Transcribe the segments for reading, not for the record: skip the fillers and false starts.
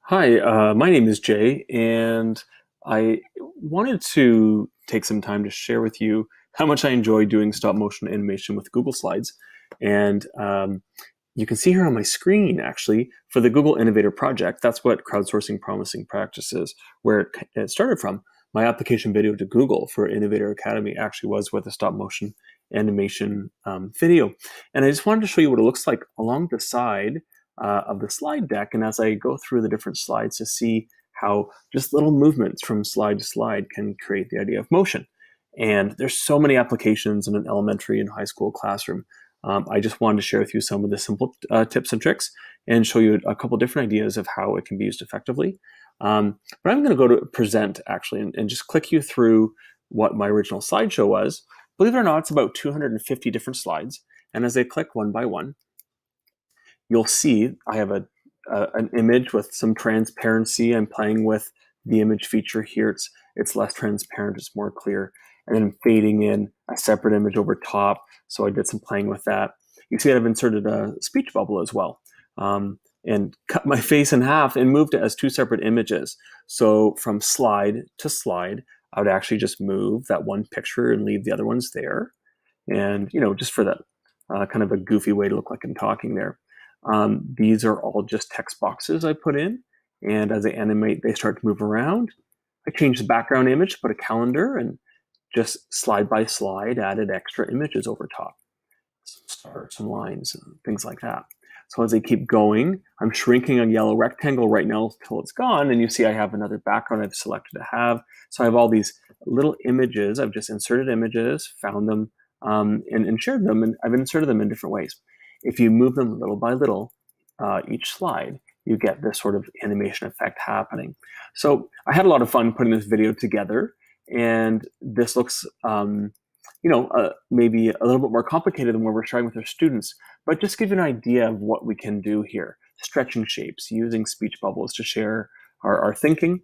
Hi, my name is Jay, and I wanted to take some time to share with you how much I enjoy doing stop motion animation with Google Slides. And you can see here on my screen, actually, for the Google Innovator Project, that's what Crowdsourcing Promising Practices, where it started from. My application video to Google for Innovator Academy actually was with a stop motion animation video. And I just wanted to show you what it looks like along the side of the slide deck, and as I go through the different slides to see how just little movements from slide to slide can create the idea of motion. And there's so many applications in an elementary and high school classroom. I just wanted to share with you some of the simple tips and tricks and show you a couple different ideas of how it can be used effectively. But I'm going to go to present actually and just click you through what my original slideshow was. Believe it or not, it's about 250 different slides. And as I click one by one, you'll see I have an image with some transparency. I'm playing with the image feature here. It's less transparent, it's more clear. And then fading in a separate image over top. So I did some playing with that. You see I've inserted a speech bubble as well. And cut my face in half and moved it as two separate images. So from slide to slide, I would actually just move that one picture and leave the other ones there. And, just for that kind of a goofy way to look like I'm talking there. These are all just text boxes I put in. And as I animate, they start to move around. I changed the background image, put a calendar, and just slide by slide added extra images over top. Some stars, some lines, things like that. So as I keep going, I'm shrinking a yellow rectangle right now until it's gone. And you see I have another background I've selected to have. So I have all these little images. I've just inserted images, found them, and shared them. And I've inserted them in different ways. If you move them little by little, each slide, you get this sort of animation effect happening. So I had a lot of fun putting this video together. And this looks maybe a little bit more complicated than where we're starting with our students, but just give you an idea of what we can do here. Stretching shapes, using speech bubbles to share our thinking.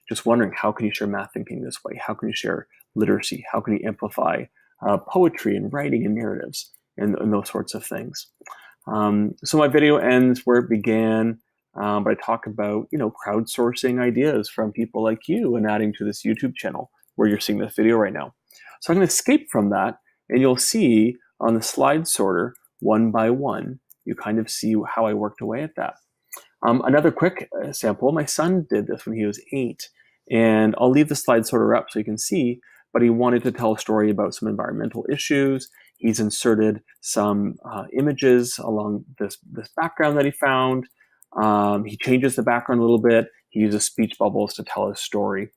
Just wondering, how can you share math thinking this way? How can you share literacy? How can you amplify poetry and writing and narratives and those sorts of things? So my video ends where it began. But I talk about, crowdsourcing ideas from people like you and adding to this YouTube channel where you're seeing this video right now. So I'm going to escape from that, and you'll see on the slide sorter, one by one, you kind of see how I worked away at that. Another quick sample, my son did this when he was 8, and I'll leave the slide sorter up so you can see, but he wanted to tell a story about some environmental issues. He's inserted some images along this background that he found. He changes the background a little bit. He uses speech bubbles to tell his story,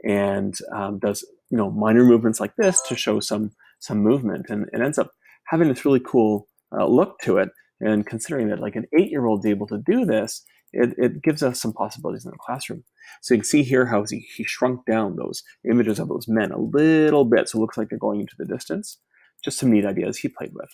and does minor movements like this to show some movement, and it ends up having this really cool look to it. And considering that like an 8-year-old is able to do this, it gives us some possibilities in the classroom. So you can see here how he shrunk down those images of those men a little bit, so it looks like they're going into the distance. Just some neat ideas he played with.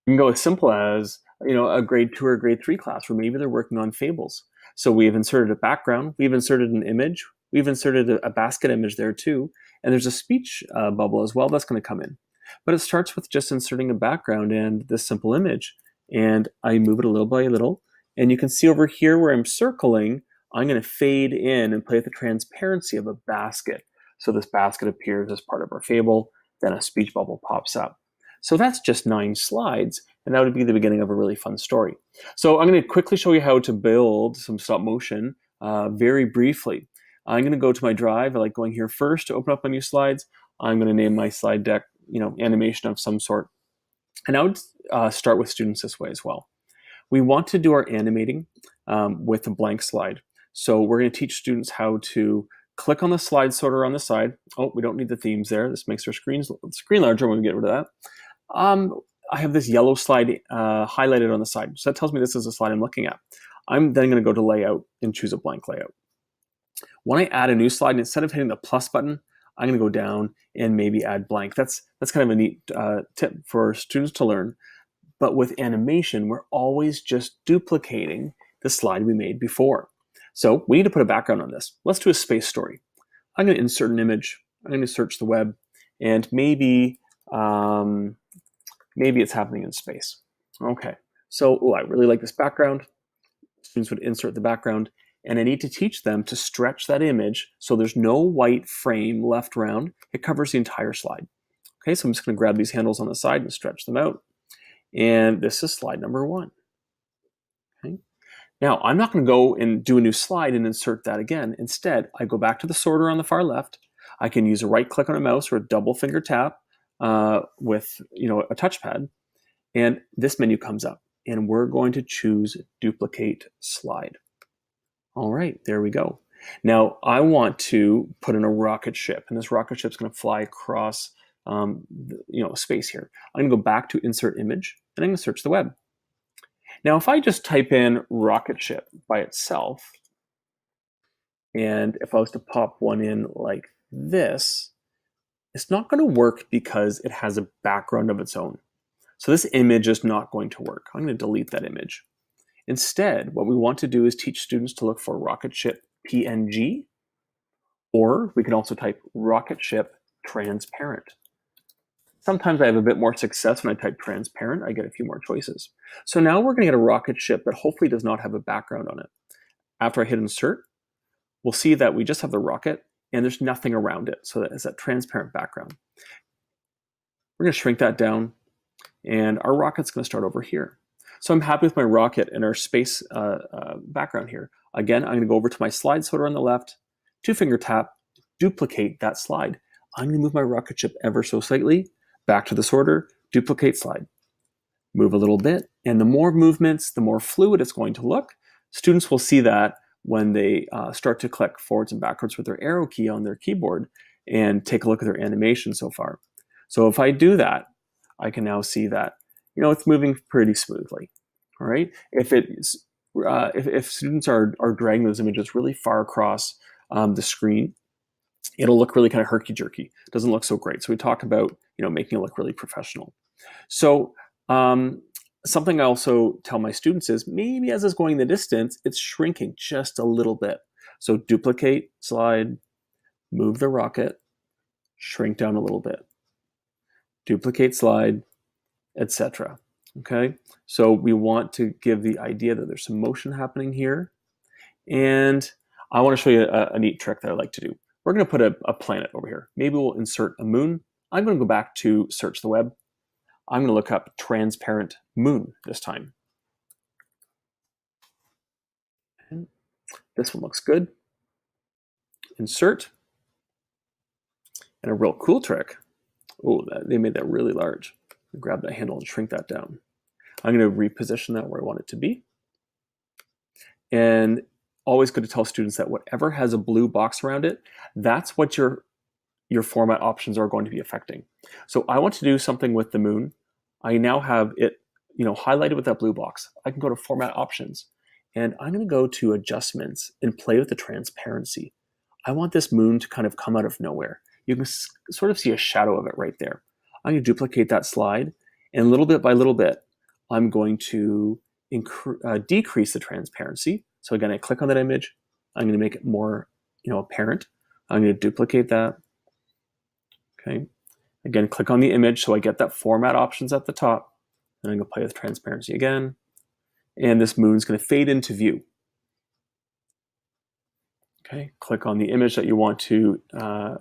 You can go as simple as a grade 2 or grade 3 class where maybe they're working on fables. So we've inserted a background, we've inserted an image, we've inserted a basket image there too, and there's a speech bubble as well that's going to come in. But it starts with just inserting a background and this simple image, and I move it a little by little, and you can see over here where I'm circling, I'm going to fade in and play with the transparency of a basket. So this basket appears as part of our fable, then a speech bubble pops up. So that's just 9 slides, and that would be the beginning of a really fun story. So I'm going to quickly show you how to build some stop motion very briefly. I'm going to go to my drive. I like going here first to open up my new slides. I'm going to name my slide deck, animation of some sort. And I would start with students this way as well. We want to do our animating with a blank slide. So we're going to teach students how to click on the slide sorter on the side. Oh, we don't need the themes there. This makes our screen larger when we get rid of that. I have this yellow slide highlighted on the side. So that tells me this is a slide I'm looking at. I'm then going to go to layout and choose a blank layout. When I add a new slide, instead of hitting the plus button, I'm going to go down and maybe add blank. That's kind of a neat tip for students to learn. But with animation, we're always just duplicating the slide we made before. So we need to put a background on this. Let's do a space story. I'm going to insert an image. I'm going to search the web, and maybe it's happening in space. Okay, so I really like this background. Students would insert the background, and I need to teach them to stretch that image so there's no white frame left around. It covers the entire slide. Okay, so I'm just going to grab these handles on the side and stretch them out. And this is slide number 1. Okay. Now, I'm not going to go and do a new slide and insert that again. Instead, I go back to the sorter on the far left. I can use a right click on a mouse or a double finger tap with a touchpad, and this menu comes up, and we're going to choose Duplicate Slide. All right, there we go. Now, I want to put in a rocket ship, and this rocket ship is going to fly across space here. I'm going to go back to Insert Image, and I'm going to search the web. Now, if I just type in rocket ship by itself, and if I was to pop one in like this, it's not going to work because it has a background of its own. So this image is not going to work. I'm going to delete that image. Instead, what we want to do is teach students to look for rocket ship PNG, or we can also type rocket ship transparent. Sometimes I have a bit more success when I type transparent. I get a few more choices. So now we're going to get a rocket ship that hopefully does not have a background on it. After I hit insert, we'll see that we just have the rocket and there's nothing around it. So it's that transparent background. We're going to shrink that down, and our rocket's going to start over here. So I'm happy with my rocket and our space background here. Again, I'm going to go over to my slide sorter on the left, 2-finger tap, duplicate that slide. I'm going to move my rocket ship ever so slightly, back to the sorter, duplicate slide. Move a little bit, and the more movements, the more fluid it's going to look. Students will see that when they start to click forwards and backwards with their arrow key on their keyboard and take a look at their animation so far. So if I do that, I can now see that it's moving pretty smoothly. All right. If students are dragging those images really far across the screen, it'll look really kind of herky-jerky. It doesn't look so great. So we talked about making it look really professional. So something I also tell my students is maybe as it's going the distance, it's shrinking just a little bit. So duplicate slide, move the rocket, shrink down a little bit, duplicate slide, etc. Okay, so we want to give the idea that there's some motion happening here. And I want to show you a neat trick that I like to do. We're going to put a planet over here. Maybe we'll insert a moon. I'm going to go back to search the web. I'm going to look up transparent moon this time. And this one looks good. Insert. And a real cool trick. Oh, they made that really large. Grab that handle and shrink that down. I'm going to reposition that where I want it to be. And always good to tell students that whatever has a blue box around it, that's what your format options are going to be affecting. So I want to do something with the moon. I now have it highlighted with that blue box. I can go to Format Options, and I'm going to go to Adjustments and play with the transparency. I want this moon to kind of come out of nowhere. You can sort of see a shadow of it right there. I'm going to duplicate that slide, and little bit by little bit, I'm going to decrease the transparency. So again, I click on that image. I'm going to make it more apparent. I'm going to duplicate that. Okay. Again, click on the image so I get that format options at the top. And I'm going to play with transparency again. And this moon is going to fade into view. Okay, click on the image that you want to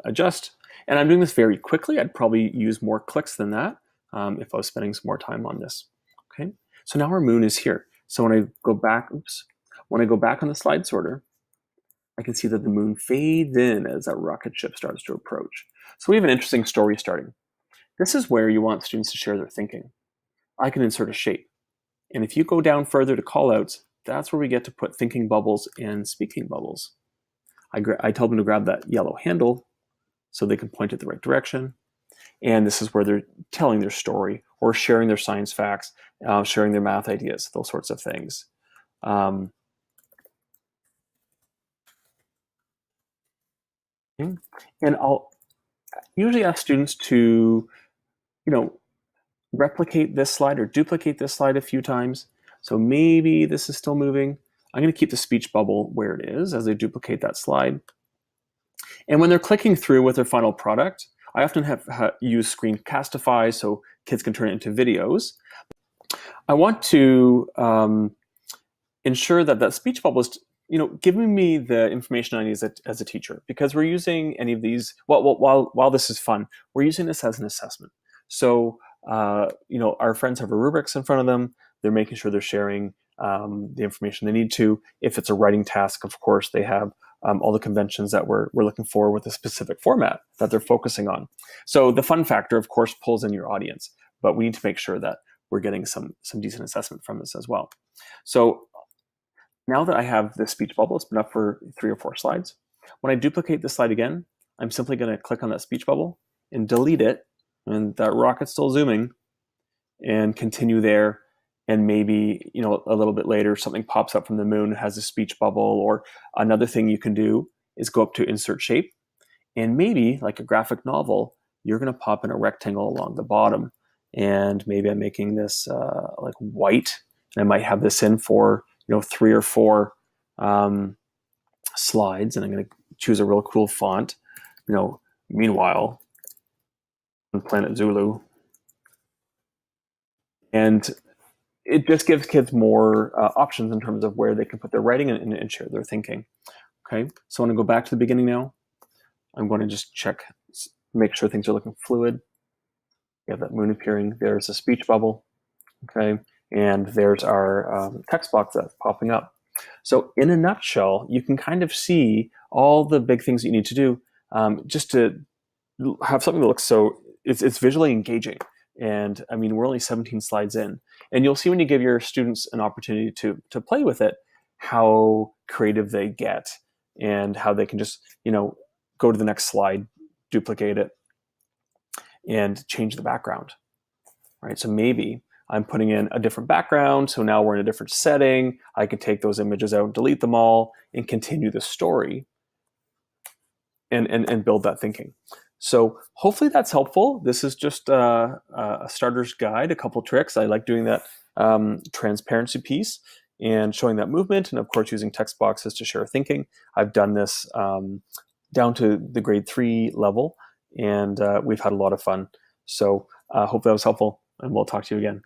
adjust. And I'm doing this very quickly. I'd probably use more clicks than that if I was spending some more time on this. Okay, so now our moon is here. So when I go back, when I go back on the slide sorter, I can see that the moon fades in as that rocket ship starts to approach. So we have an interesting story starting. This is where you want students to share their thinking. I can insert a shape. And if you go down further to callouts, that's where we get to put thinking bubbles and speaking bubbles. I tell them to grab that yellow handle so they can point it the right direction. And this is where they're telling their story or sharing their science facts, sharing their math ideas, those sorts of things. And I'll usually ask students to, replicate this slide or duplicate this slide a few times. So maybe this is still moving. I'm going to keep the speech bubble where it is as they duplicate that slide. And when they're clicking through with their final product, I often have used Screencastify so kids can turn it into videos. I want to ensure that that speech bubble is, giving me the information I need as a teacher, because we're using any of these, while this is fun, we're using this as an assessment. So, our friends have a rubrics in front of them. They're making sure they're sharing the information they need to. If it's a writing task, of course, they have all the conventions that we're looking for with a specific format that they're focusing on. So the fun factor, of course, pulls in your audience, but we need to make sure that we're getting some decent assessment from this as well. So now that I have this speech bubble, it's been up for 3 or 4 slides. When I duplicate this slide again, I'm simply going to click on that speech bubble and delete it, and that rocket's still zooming, and continue there. And maybe, a little bit later, something pops up from the moon, has a speech bubble. Or another thing you can do is go up to insert shape, and maybe, like a graphic novel, you're going to pop in a rectangle along the bottom. And maybe I'm making this like white, and I might have this in for 3 or 4 slides, and I'm going to choose a real cool font. Meanwhile, on Planet Zulu, and it just gives kids more options in terms of where they can put their writing and share their thinking. Okay, so I'm going to go back to the beginning now. I'm going to just make sure things are looking fluid. We have that moon appearing. There's a speech bubble. Okay, and there's our text box that's popping up. So in a nutshell, you can kind of see all the big things that you need to do just to have something that looks so, it's visually engaging. And I mean, we're only 17 slides in. And you'll see when you give your students an opportunity to play with it, how creative they get and how they can just, go to the next slide, duplicate it, and change the background, right? So maybe I'm putting in a different background. So now we're in a different setting. I can take those images out, delete them all, and continue the story and build that thinking. So hopefully that's helpful. This is just a starter's guide, a couple tricks. I like doing that transparency piece and showing that movement, and of course using text boxes to share thinking. I've done this down to the grade 3 level, and we've had a lot of fun. So hope that was helpful, and we'll talk to you again.